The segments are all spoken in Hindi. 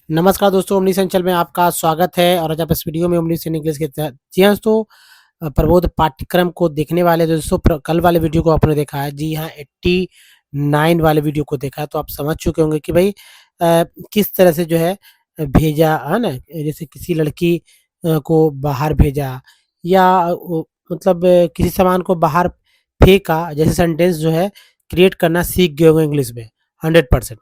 नमस्कार दोस्तों, ओमनी सेंचल में आपका स्वागत है और आज आप इस वीडियो में ओमनी सेन इंग्लिश के तहत जी हाँ दोस्तों, प्रबोध पाठ्यक्रम को देखने वाले दोस्तों कल वाले वीडियो को आपने देखा है। जी हाँ, 89 वाले वीडियो को देखा है तो आप समझ चुके होंगे कि भाई किस तरह से जो है भेजा है ना। जैसे किसी लड़की को बाहर भेजा या मतलब किसी सामान को बाहर फेंका, जैसे सेंटेंस जो है क्रिएट करना सीख गए होंगे इंग्लिश में 100%।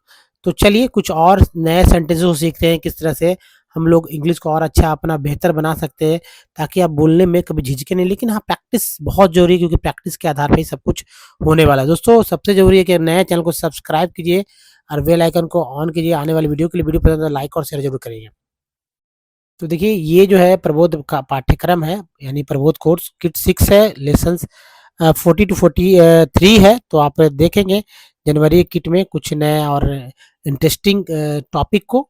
तो चलिए कुछ और नए सेंटेंसेस को सीखते हैं, किस तरह से हम लोग इंग्लिश को और अच्छा अपना बेहतर बना सकते हैं ताकि आप बोलने में कभी झिझके नहीं। लेकिन हाँ, प्रैक्टिस बहुत ज़रूरी है क्योंकि प्रैक्टिस के आधार पे ही सब कुछ होने वाला है। दोस्तों सबसे ज़रूरी है कि नए चैनल को सब्सक्राइब कीजिए और बेल आइकन को ऑन कीजिए आने वाली वीडियो के लिए। वीडियो पसंद है तो लाइक और शेयर जरूर करिए। तो देखिए ये जो है प्रबोध का पाठ्यक्रम है, यानी प्रबोध कोर्स किट 6 है, लेसन 40 टू 43 है। तो आप देखेंगे जनवरी किट में कुछ नया और इंटरेस्टिंग टॉपिक को।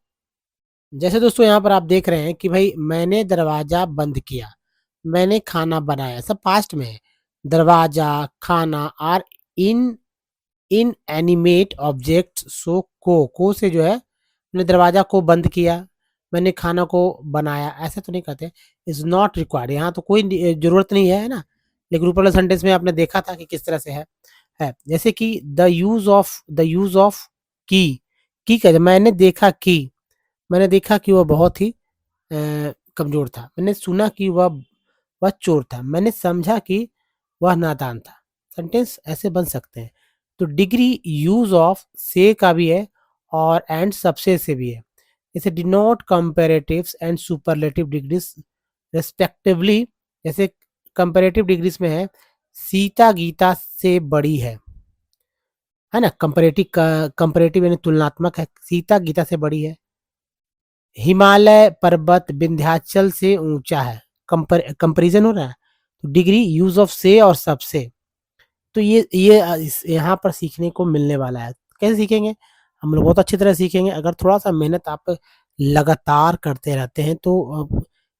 जैसे दोस्तों यहाँ पर आप देख रहे हैं कि भाई मैंने दरवाजा बंद किया, मैंने खाना बनाया, सब पास्ट में है। दरवाजा, खाना are in inanimate object. So को से जो है मैंने दरवाजा को बंद किया, मैंने खाना को बनाया, ऐसा तो नहीं कहते। इज नॉट रिक्वायर्ड, यहाँ तो कोई जरूरत नहीं है ना। लेकिन ऊपर वाले सेंटेंस में आपने देखा था कि किस तरह से है जैसे कि द यूज ऑफ की कहते, मैंने देखा कि वह बहुत ही कमजोर था, मैंने सुना कि वह चोर था, मैंने समझा कि वह नादान था। सेंटेंस ऐसे बन सकते हैं। तो डिग्री यूज ऑफ से का भी है और एंड सबसे से भी है। जैसे denote comparatives and superlative degrees respectively. जैसे कंपेरेटिव डिग्रीज में है सीता गीता से बड़ी है ना। कंपेरेटिव यानी तुलनात्मक है, सीता गीता से बड़ी है। हिमालय पर्वत विंध्याचल से ऊंचा है, कंपैरिजन हो रहा है। तो डिग्री यूज ऑफ से और सबसे। तो ये यहाँ पर सीखने को मिलने वाला है। कैसे सीखेंगे? हम लोग बहुत अच्छी तरह सीखेंगे अगर थोड़ा सा मेहनत आप लगातार करते रहते हैं तो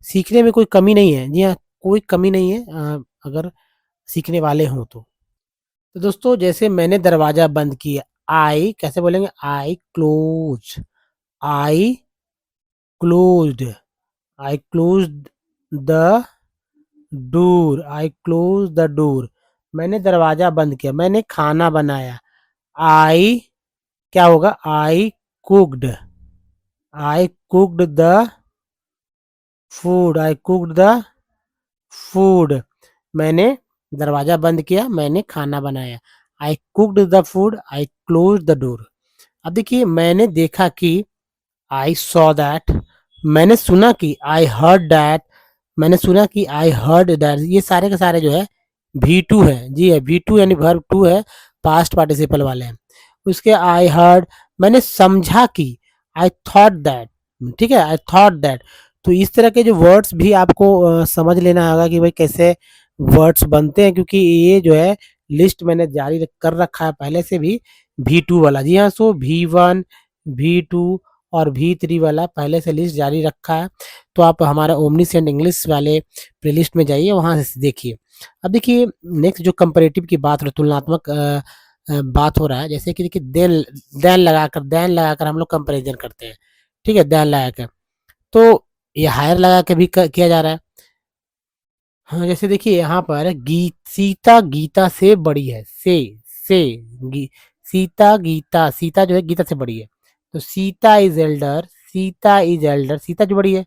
सीखने में कोई कमी नहीं है। जी हाँ, कोई कमी नहीं है अगर सीखने वाले हों तो दोस्तों जैसे मैंने दरवाजा बंद किया, आई कैसे बोलेंगे? I closed I closed the door. मैंने दरवाजा बंद किया, मैंने खाना बनाया। आई क्या होगा? Cooked I cooked the I cooked the food. मैंने दरवाजा बंद किया, मैंने खाना बनाया। I cooked the food, I close the door. अब देखिए मैंने देखा कि आई सॉ दैट, मैंने सुना कि आई हर्ड दैट, मैंने सुना कि आई हर्ड दैट। ये सारे के सारे जो है V2 है। जी है, V2 यानी वर्ब 2 है, पास्ट पार्टिसिपल वाले हैं। उसके आई हर्ड, मैंने समझा कि आई थॉट दैट। ठीक है, आई थॉट दैट। तो इस तरह के जो वर्ड्स भी आपको समझ लेना होगा कि भाई कैसे वर्ड्स बनते हैं, क्योंकि ये जो है लिस्ट मैंने जारी कर रखा है पहले से भी V2 वाला। जी हाँ, सो V1 V2 और V3 वाला पहले से लिस्ट जारी रखा है। तो आप हमारा ओमनी सेंट इंग्लिश वाले प्लेलिस्ट में जाइए, वहाँ से देखिए। अब देखिए नेक्स्ट जो कंपैरेटिव की बात हो, तुलनात्मक बात हो रहा है। जैसे कि देखिए देन लगाकर हम लोग कंपैरिजन करते हैं। ठीक है, देन लगाकर। तो ये हायर लगा के भी किया जा रहा है। हाँ, जैसे देखिए यहाँ पर सीता गीता से बड़ी है। से सीता जो है गीता से बड़ी है। तो सीता जो बड़ी है,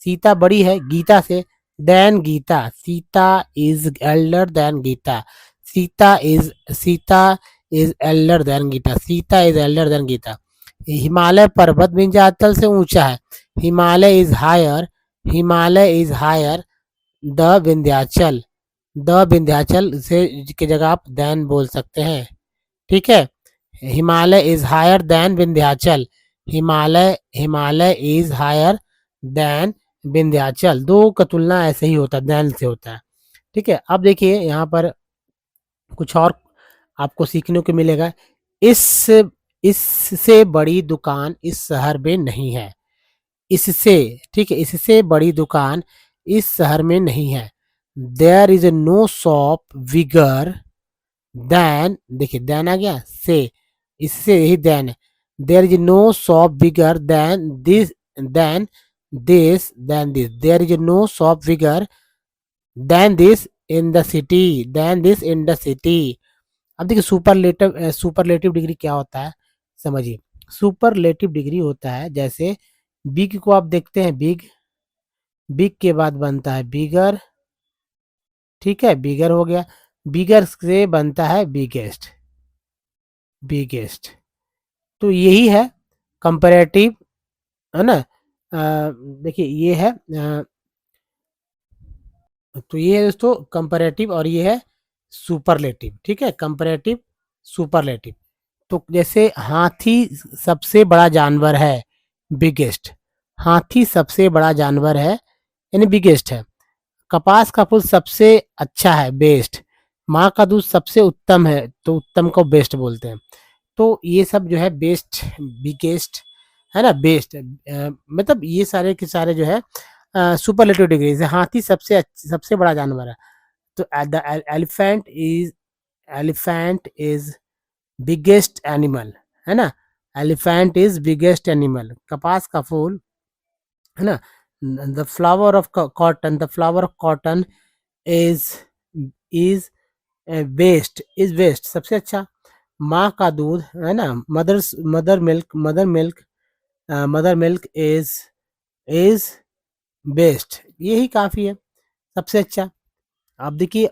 सीता बड़ी है गीता से, than Gita. Sita is elder than Gita. Himalaya पर्वत विंध्याचल से ऊंचा है। Himalaya is higher the Vindhyachal. The Vindhyachal से की जगह आप देन बोल सकते हैं। ठीक है, Himalaya is higher than Vindhyachal. Himalaya is higher than Vindhyachal. दो का तुलना ऐसे ही होता है, देन से होता है। ठीक है, अब देखिए यहाँ पर कुछ और आपको सीखने को मिलेगा। इस इससे बड़ी दुकान इस शहर में नहीं है। इससे, ठीक है, इससे बड़ी दुकान इस शहर में नहीं है। There is no shop bigger than, देखिए देन आ गया से, इससे यही देन है। There is no shop bigger than than this. There is no shop bigger than this in the city. Than this in the city. अब देखिए सुपरलेटिव डिग्री क्या होता है समझिए। सुपरलेटिव डिग्री होता है जैसे बिग को आप देखते हैं, बिग, बिग के बाद बनता है बिगर, ठीक है, बिगर हो गया, बिगर से बनता है बिगेस्ट, बिगेस्ट। तो यही है कंपैरेटिव, है ना। देखिए ये है तो ये है दोस्तों कंपैरेटिव और ये है सुपरलेटिव, ठीक है, कंपैरेटिव सुपरलेटिव। तो जैसे हाथी सबसे बड़ा जानवर है, बिगेस्ट, हाथी सबसे बड़ा जानवर है यानी बिगेस्ट है। कपास का फूल सबसे अच्छा है, बेस्ट। माँ का दूध सबसे उत्तम है, तो उत्तम को बेस्ट बोलते हैं। तो ये सब जो है बेस्ट, बिगेस्ट, है ना, बेस्ट, मतलब ये सारे के सारे जो है सुपरलेटिव डिग्री है। हाथी सबसे बड़ा जानवर है, तो the elephant is biggest animal, है ना, एलिफेंट इज बिगेस्ट एनिमल। कपास का फूल, है ना, the flower of cotton is is best सबसे अच्छा। माँ का दूध, है ना, मदर मिल्क इज बेस्ट, यही काफी है, सबसे अच्छा। आप देखिए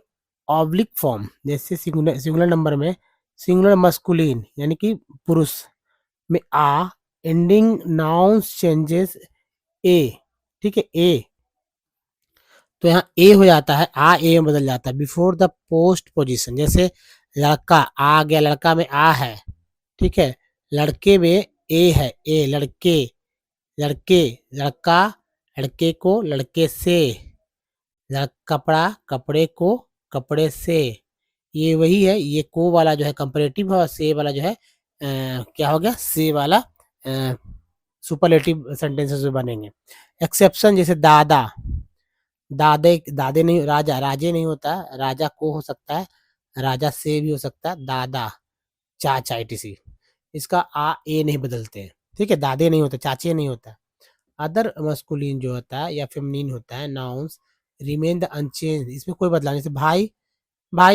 ऑब्लिक फॉर्म, जैसे सिंगुलर नंबर में सिंगुलर मस्कुलिन यानी कि पुरुष में आ, एंडिंग नाउन्स चेंजेस ए, ठीक है, ए, तो यहाँ ए हो जाता है, आ ए में बदल जाता है बिफोर द पोस्ट पोजीशन। जैसे लड़का आ गया, लड़का में आ है, ठीक है, लड़के में ए है, ए, लड़के, लड़के, लड़का, लड़के को, लड़के से, कपड़ा, कपड़े को, कपड़े से। ये वही है, ये को वाला जो है कंपैरेटिव है और से वाला जो है क्या हो गया, से वाला सुपरलेटिव सेंटेंसेस में बनेंगे। एक्सेप्शन जैसे दादा, दादे नहीं, राजा, राजे नहीं होता, राजा को हो सकता है, राजा से भी हो सकता है, दादा, चाचा, etc। इसका आ ए नहीं बदलते हैं, ठीक है, दादे नहीं होता, चाचे नहीं होता। अदर मस्कुलिन जो होता है या फेमिनिन होता है, नाउन्स रिमेन द अनचेंज, इसमें कोई बदलाव नहीं। जैसे भाई,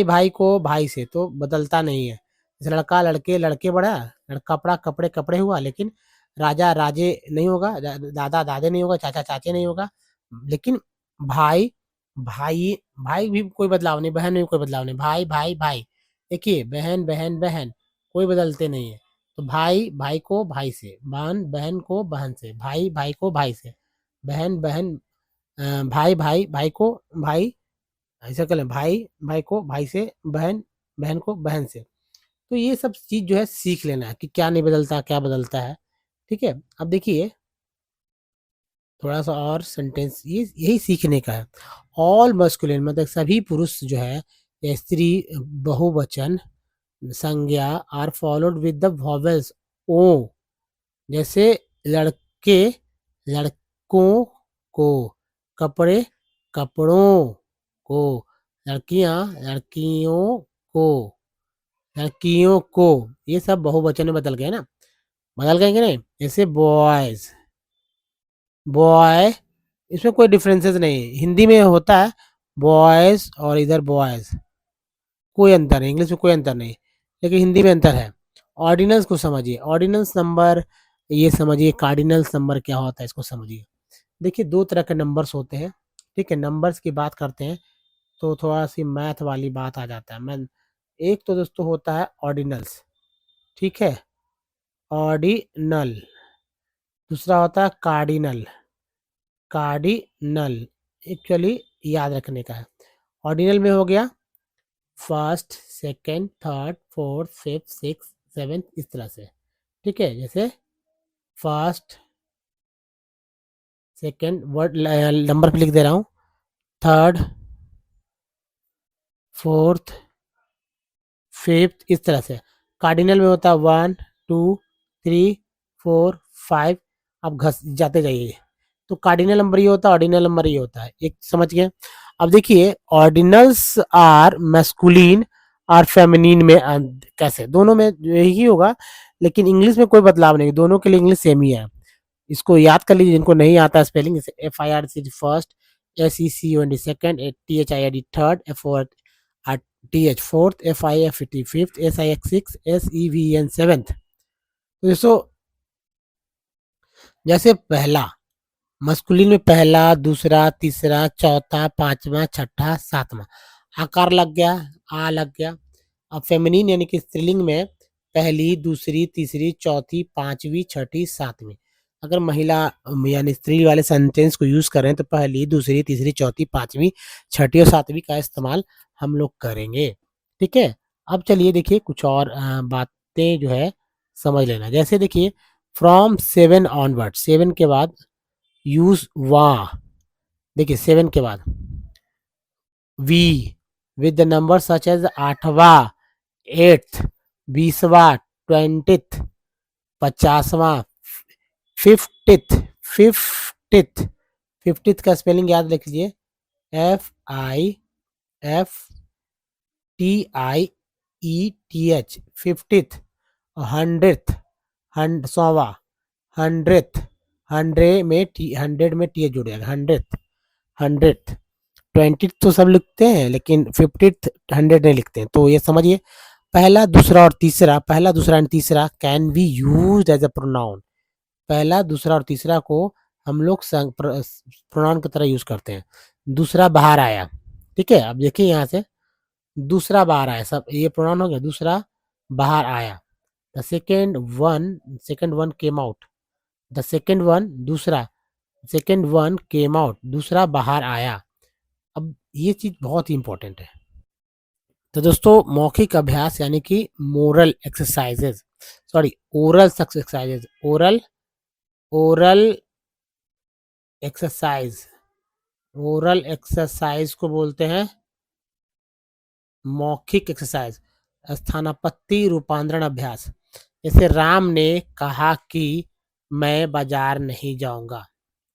भाई को भाई से तो बदलता नहीं है। जैसे लड़का लड़के, लड़के बढ़ा, कपड़ा कपड़े कपड़े हुआ, लेकिन राजा राजे नहीं होगा, दादा दादे नहीं होगा, चाचा चाचे नहीं होगा। लेकिन भाई भाई भाई भी कोई बदलाव नहीं, बहन में भी कोई बदलाव नहीं, भाई भाई भाई, देखिए बहन बहन बहन, कोई बदलते नहीं है। तो भाई भाई को भाई से, बहन बहन को बहन से, भाई भाई को भाई से, बहन बहन, भाई भाई भाई को भाई, ऐसा कर लें, भाई भाई को भाई से, बहन बहन को बहन से। तो ये सब चीज जो है सीख लेना है कि क्या नहीं बदलता, क्या बदलता है, ठीक है। अब देखिए थोड़ा सा और सेंटेंस, ये यही सीखने का है। ऑल मस्कुलिन मतलब सभी पुरुष जो है, या स्त्री बहुवचन संज्ञा are followed with the vowels O. जैसे लड़के लड़कों को, कपड़े कपड़ों को, लड़कियां लड़कियों को, लड़कियों को, ये सब बहुवचन में बदल गए ना, बदल गए कि नहीं। जैसे बॉयज, बॉय, इसमें कोई डिफरेंसेस नहीं है, हिंदी में होता है बॉयज और इधर बॉयज, कोई अंतर नहीं, इंग्लिश में कोई अंतर नहीं, लेकिन हिंदी में अंतर है। ऑर्डिनल्स को समझिए, ऑर्डिनल्स नंबर ये समझिए, कार्डिनल्स नंबर क्या होता है इसको समझिए। देखिए दो तरह के नंबर्स होते हैं, ठीक है, नंबर्स की बात करते हैं तो थोड़ा सी मैथ वाली बात आ जाता है। मैं एक तो दोस्तों होता है ऑर्डिनल्स, ठीक है, ऑर्डिनल, दूसरा होता है कार्डिनल, कार्डिनल, एक्चुअली याद रखने का है। ऑर्डिनल में हो गया first, second, third, fourth, fifth, six, seventh, इस तरह से, ठीक है। जैसे फर्स्ट, सेकंड, वर्ड नंबर पे लिख दे रहा हूँ, थर्ड, फोर्थ, फिफ्थ, इस तरह से। कार्डिनल में होता है 1 2 3 4 5, आप घस जाते जाइए। तो कार्डिनल नंबर ये होता है, ऑर्डिनल नंबर ये होता है, एक समझ गए। अब देखिए ऑर्डिनल्स आर मैस्कुलिन और फेमिनिन में कैसे, दोनों में यही होगा, लेकिन इंग्लिश में कोई बदलाव नहीं, दोनों के लिए इंग्लिश सेम ही है। इसको याद कर लीजिए जिनको नहीं आता स्पेलिंग, जैसे FIRC first, SECOND second, THIID third, FORTH fourth, FIFT fifth, SIX six, SEVEN seventh. तो दोस्तों जैसे पहला मस्कुलिन में पहला, दूसरा, तीसरा, चौथा, पांचवा, छठा, सातवां आकार लग गया, आ लग गया। अब फेमिनिन यानी कि स्त्रीलिंग में पहली, दूसरी, तीसरी, चौथी, पांचवी, छठी, सातवीं। अगर महिला यानी स्त्री वाले सेंटेंस को यूज करें तो पहली, दूसरी, तीसरी, चौथी, पांचवी, छठी और सातवीं का इस्तेमाल हम लोग करेंगे। ठीक है। अब चलिए देखिए कुछ और बातें जो है समझ लेना। जैसे देखिए फ्रॉम 7 ऑनवर्ड, 7 के बाद यूज वाह। देखिए 7 के बाद we with the number such as आठवा, एट्थ, 20वां, 20th, 50वां, 50th, 50th, 50th का स्पेलिंग याद रख लीजिए, FIFTIETH, 50th। 100th, 100वां, 100th, 100 में टी जुड़ जाएगा, 100th। 20th तो सब लिखते हैं लेकिन 50th 100 नहीं लिखते हैं, तो ये समझिए पहला, दूसरा और तीसरा, पहला, दूसरा एंड तीसरा can be used as a pronoun. पहला, दूसरा और तीसरा को हम लोग प्रोनाउन की तरह यूज करते हैं। दूसरा बाहर आया, ठीक है। अब देखिए यहाँ से दूसरा बाहर आया, सब ये प्रोनाउन हो गया। दूसरा बाहर आया, the second one came out, the second one, दूसरा, सेकेंड वन केम आउट, दूसरा बाहर आया। अब ये चीज बहुत ही इंपॉर्टेंट है। तो दोस्तों मौखिक अभ्यास यानी कि moral exercises, sorry oral exercises, oral exercise, oral exercise को बोलते हैं मौखिक एक्सरसाइज। स्थानापत्ति रूपांतरण अभ्यास, जैसे राम ने कहा कि मैं बाजार नहीं जाऊंगा,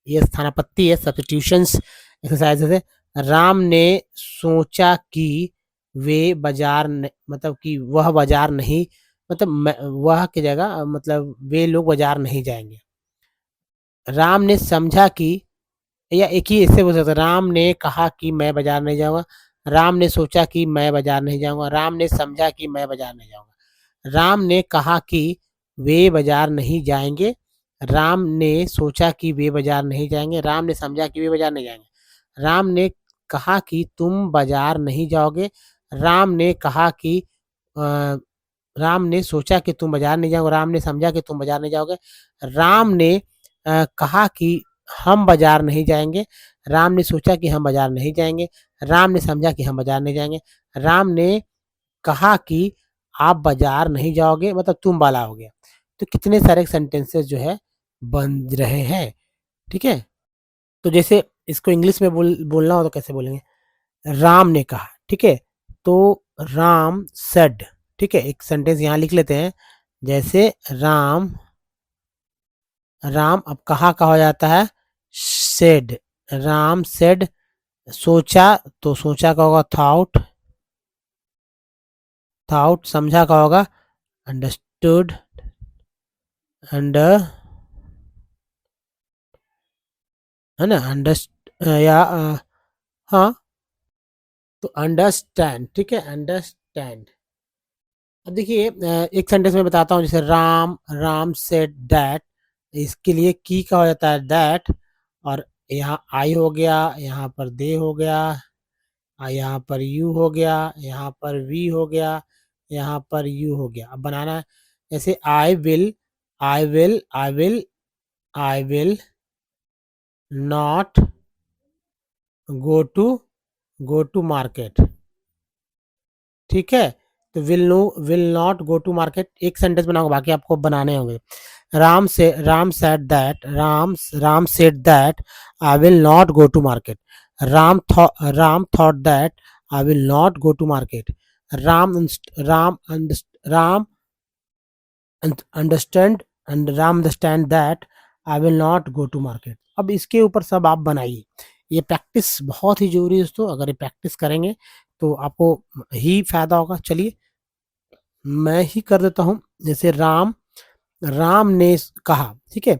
ये स्थानापत्ति है, सब्स्टिट्यूशंस एक्सरसाइज है। राम ने सोचा कि वे बाजार मतलब कि वह बाजार नहीं, मतलब वह की जगह मतलब वे लोग बाजार नहीं जाएंगे। राम ने समझा कि, या एक ही इससे बोल सकते, राम ने कहा कि मैं बाजार नहीं जाऊंगा, राम ने सोचा कि मैं बाजार नहीं जाऊंगा, राम ने समझा कि मैं बाजार नहीं जाऊंगा। राम ने कहा कि वे बाजार नहीं जाएंगे, राम ने सोचा कि वे बाजार नहीं जाएंगे, राम ने समझा कि वे बाजार नहीं जाएंगे। राम ने कहा कि तुम बाजार नहीं जाओगे, राम ने कहा कि राम ने सोचा कि तुम बाजार नहीं जाओगे, राम ने समझा कि तुम बाजार नहीं जाओगे। राम ने कहा कि हम बाजार नहीं जाएंगे, राम ने सोचा कि हम बाजार नहीं जाएंगे, राम ने समझा कि हम बाजार नहीं जाएंगे। राम ने कहा कि आप बाजार नहीं जाओगे, मतलब तुम वाला हो गया। तो कितने सारे सेंटेंसेस जो है बन रहे हैं। ठीक है। तो जैसे इसको इंग्लिश में बोलना हो तो कैसे बोलेंगे, राम ने कहा, ठीक है। तो राम सेड, ठीक है। एक सेंटेंस यहाँ लिख लेते हैं, जैसे राम, राम अब कहा हो जाता है सेड, राम सेड। सोचा, तो सोचा का होगा थॉट, थॉट। समझा का होगा अंडरस्टूड, अंडर, है ना, या हाँ, तो अंडरस्टैंड, ठीक है, अंडरस्टैंड। अब देखिए एक सेंटेंस में बताता हूँ, जैसे राम, राम सेड दैट, इसके लिए की का हो जाता है दैट, और यहाँ आई हो गया, यहाँ पर दे हो गया, यहाँ पर यू हो गया, यहाँ पर वी हो गया, यहाँ पर यू हो गया। अब बनाना है, जैसे I will, I will, I will, I will not go to market, ठीक है। तो will not go to market एक सेंटेंस बनाऊंगा, बाकी आपको बनाने होंगे। Ram said that, Ram said that I will not go to market. Ram thought that I will not go to market. Ram Ram Ram understand, and Ram understand that I will not go to market. अब इसके ऊपर सब आप बनाइए, ये प्रैक्टिस बहुत ही जरूरी है दोस्तों। अगर ये प्रैक्टिस करेंगे तो आपको ही फायदा होगा। चलिए मैं ही कर देता हूं, जैसे राम, राम ने कहा, ठीक है।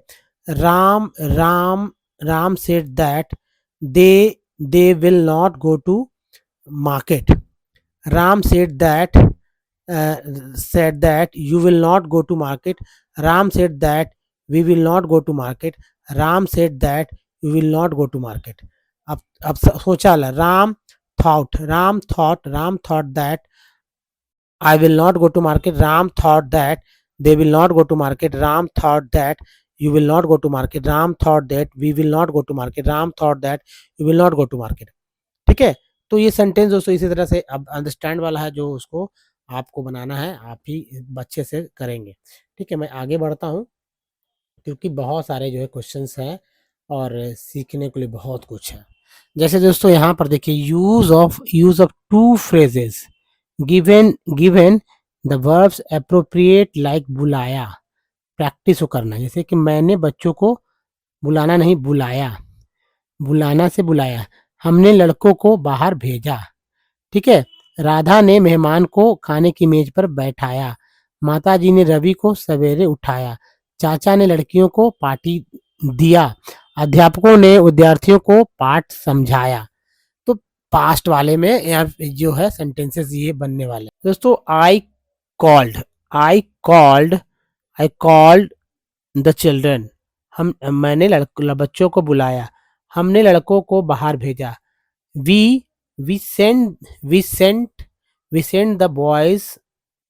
Ram Ram Ram said that they will not go to market. Ram said that you will not go to market. Ram said that we will not go to market. Ram said that you will not go to market. अब सोचा ला, Ram thought that I will not go to market. Ram thought that they will not go to market. Ram thought that you will not go to market. Ram thought that we will not go to market. Ram thought that you will not go to market. ठीक है, तो ये सेंटेंस दोस्तों इसी तरह से अब अंडरस्टैंड वाला है, जो उसको आपको बनाना है, आप ही अच्छे से करेंगे। ठीक है, मैं आगे बढ़ता हूँ क्योंकि बहुत सारे जो है क्वेश्चंस हैं और सीखने के लिए बहुत कुछ है। जैसे दोस्तों यहाँ पर देखिए, use of two phrases given the verbs appropriate like बुलाया, प्रैक्टिस को करना। जैसे कि मैंने बच्चों को बुलाना नहीं, बुलाया, बुलाना से बुलाया। हमने लड़कों को बाहर भेजा। ठीक है, राधा ने मेहमान को खाने की मेज पर बैठाया। माताजी ने रवि को सवेरे उठाया। चाचा ने लड़कियों को पार्टी दिया। अध्यापकों ने विद्यार्थियों को पाठ समझाया। तो पास्ट वाले में यहाँ जो है सेंटेंसेस ये बनने वाले हैं। दोस्तों, called I called I called the children, मैंने बच्चों को बुलाया। हमने लड़कों को बाहर भेजा। We we send we sent we send the boys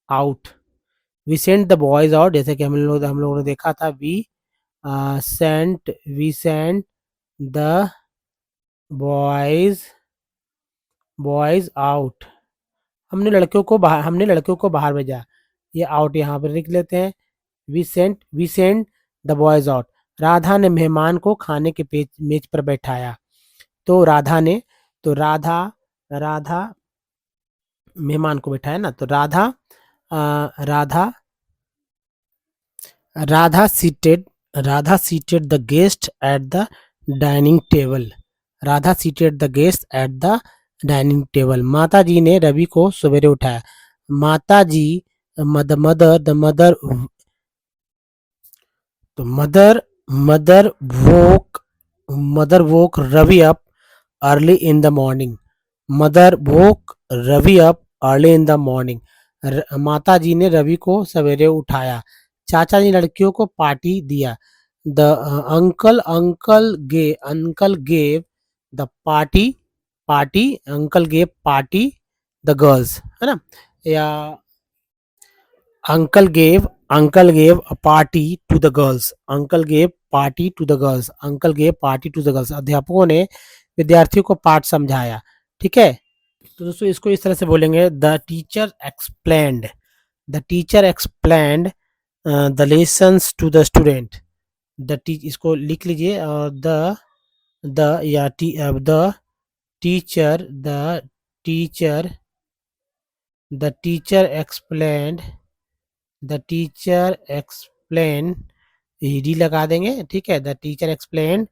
out we send the boys out. जैसे कि हम लोगों ने देखा था, we sent the boys out. हमने लड़कियों को बाहर भेजा। ये आउट यहाँ पर लिख लेते हैं। We sent the boys out. Radha ने मेहमान को खाने के मेज पर बैठाया। तो राधा मेहमान को बैठाया ना, तो Radha seated the guest at the dining table. Radha seated the guest at the dining table. माता जी ने रवि को सवेरे उठाया। माता ji the mother woke Ravi up early in the morning. माता जी ने रवि को सवेरे उठाया। चाचा ने लड़कियों को पार्टी दिया। The uncle gave the party the girls, है ना, या uncle gave a party to the girls. अध्यापकों ने विद्यार्थियों को पाठ समझाया। ठीक है, तो दोस्तों इसको इस तरह से बोलेंगे, the teacher explained the lessons to the student. इसको लिख लीजिए, द टीचर एक्सप्लेन, डी लगा देंगे। ठीक है, the teacher explain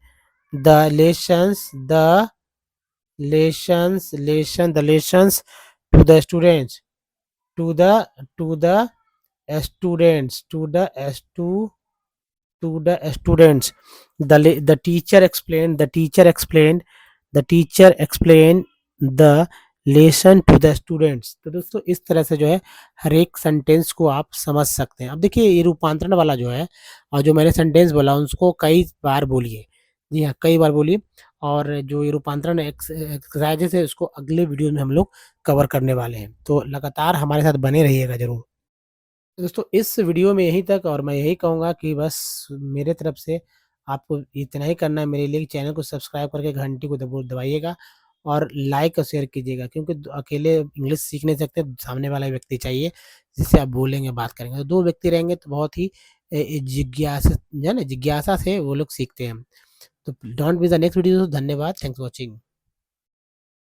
the lessons to the students the teacher explain the lesson to the students. तो दोस्तों इस तरह से जो है हर एक सेंटेंस को आप समझ सकते हैं। अब देखिए, ये रूपांतरण वाला जो है और जो मैंने सेंटेंस बोला उसको कई बार बोलिए। जी हाँ, कई बार बोलिए। और जो ये रूपांतरण एक्सरसाइजेस है उसको अगले वीडियो में हम लोग कवर करने वाले हैं, तो लगातार हमारे साथ बने रहिएगा जरूर। दोस्तों इस वीडियो में यहीं तक, और मैं यही कहूँगा कि बस मेरे तरफ से आपको इतना ही करना है। मेरे लिए चैनल को सब्सक्राइब करके घंटी को दबाइएगा और लाइक और शेयर कीजिएगा, क्योंकि अकेले इंग्लिश सीख नहीं सकते, सामने वाला व्यक्ति चाहिए जिससे आप बोलेंगे, बात करेंगे। तो 2 व्यक्ति रहेंगे तो बहुत ही जिज्ञासा से वो लोग सीखते हैं। तो don't miss the next video. धन्यवाद, थैंक्स फॉर वॉचिंग।